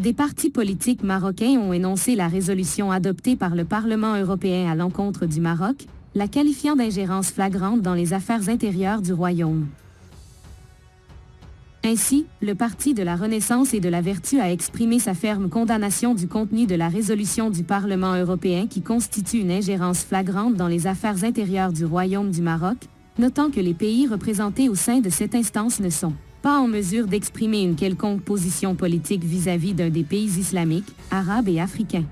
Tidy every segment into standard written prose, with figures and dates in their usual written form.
Des partis politiques marocains ont énoncé la résolution adoptée par le Parlement européen à l'encontre du Maroc, la qualifiant d'ingérence flagrante dans les affaires intérieures du Royaume. Ainsi, le Parti de la Renaissance et de la Vertu a exprimé sa ferme condamnation du contenu de la résolution du Parlement européen qui constitue une ingérence flagrante dans les affaires intérieures du Royaume du Maroc, notant que les pays représentés au sein de cette instance ne sont pas en mesure d'exprimer une quelconque position politique vis-à-vis d'un des pays islamiques, arabes et africains.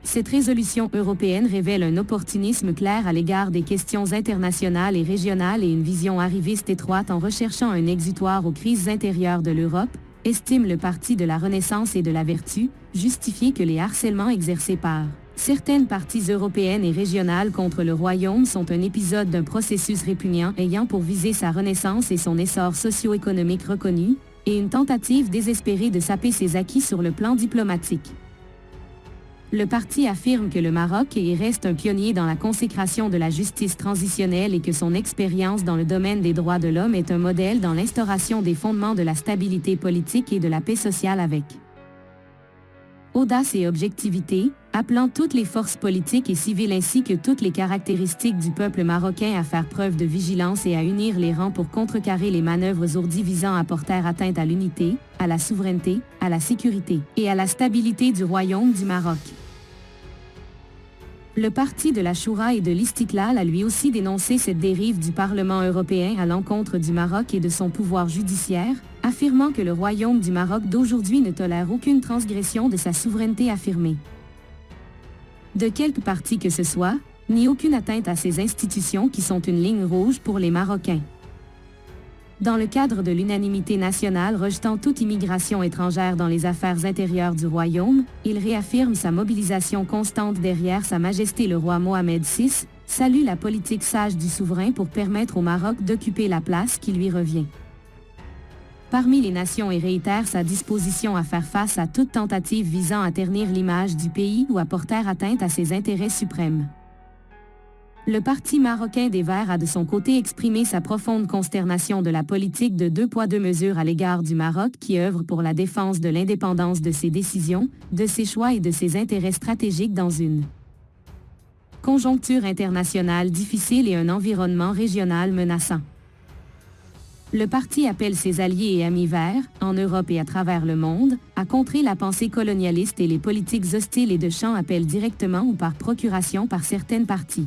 Cette résolution européenne révèle un opportunisme clair à l'égard des questions internationales et régionales et une vision arriviste étroite en recherchant un exutoire aux crises intérieures de l'Europe, estime le Parti de la Renaissance et de la Vertu, justifié que les harcèlements exercés par certaines parties européennes et régionales contre le Royaume sont un épisode d'un processus répugnant ayant pour visée sa renaissance et son essor socio-économique reconnu, et une tentative désespérée de saper ses acquis sur le plan diplomatique. Le parti affirme que le Maroc est et reste un pionnier dans la consécration de la justice transitionnelle et que son expérience dans le domaine des droits de l'homme est un modèle dans l'instauration des fondements de la stabilité politique et de la paix sociale avec audace et objectivité, appelant toutes les forces politiques et civiles ainsi que toutes les caractéristiques du peuple marocain à faire preuve de vigilance et à unir les rangs pour contrecarrer les manœuvres ourdies visant à porter atteinte à l'unité, à la souveraineté, à la sécurité et à la stabilité du Royaume du Maroc. Le Parti de la Choura et de l'Istiklal a lui aussi dénoncé cette dérive du Parlement européen à l'encontre du Maroc et de son pouvoir judiciaire, affirmant que le Royaume du Maroc d'aujourd'hui ne tolère aucune transgression de sa souveraineté affirmée de quelque parti que ce soit, ni aucune atteinte à ces institutions qui sont une ligne rouge pour les Marocains. Dans le cadre de l'unanimité nationale rejetant toute immigration étrangère dans les affaires intérieures du Royaume, il réaffirme sa mobilisation constante derrière Sa Majesté le roi Mohamed VI, salue la politique sage du souverain pour permettre au Maroc d'occuper la place qui lui revient parmi les nations et réitère sa disposition à faire face à toute tentative visant à ternir l'image du pays ou à porter atteinte à ses intérêts suprêmes. Le Parti marocain des Verts a de son côté exprimé sa profonde consternation de la politique de deux poids deux mesures à l'égard du Maroc qui œuvre pour la défense de l'indépendance de ses décisions, de ses choix et de ses intérêts stratégiques dans une conjoncture internationale difficile et un environnement régional menaçant. Le parti appelle ses alliés et amis verts, en Europe et à travers le monde, à contrer la pensée colonialiste et les politiques hostiles et de champ appellent directement ou par procuration par certaines parties.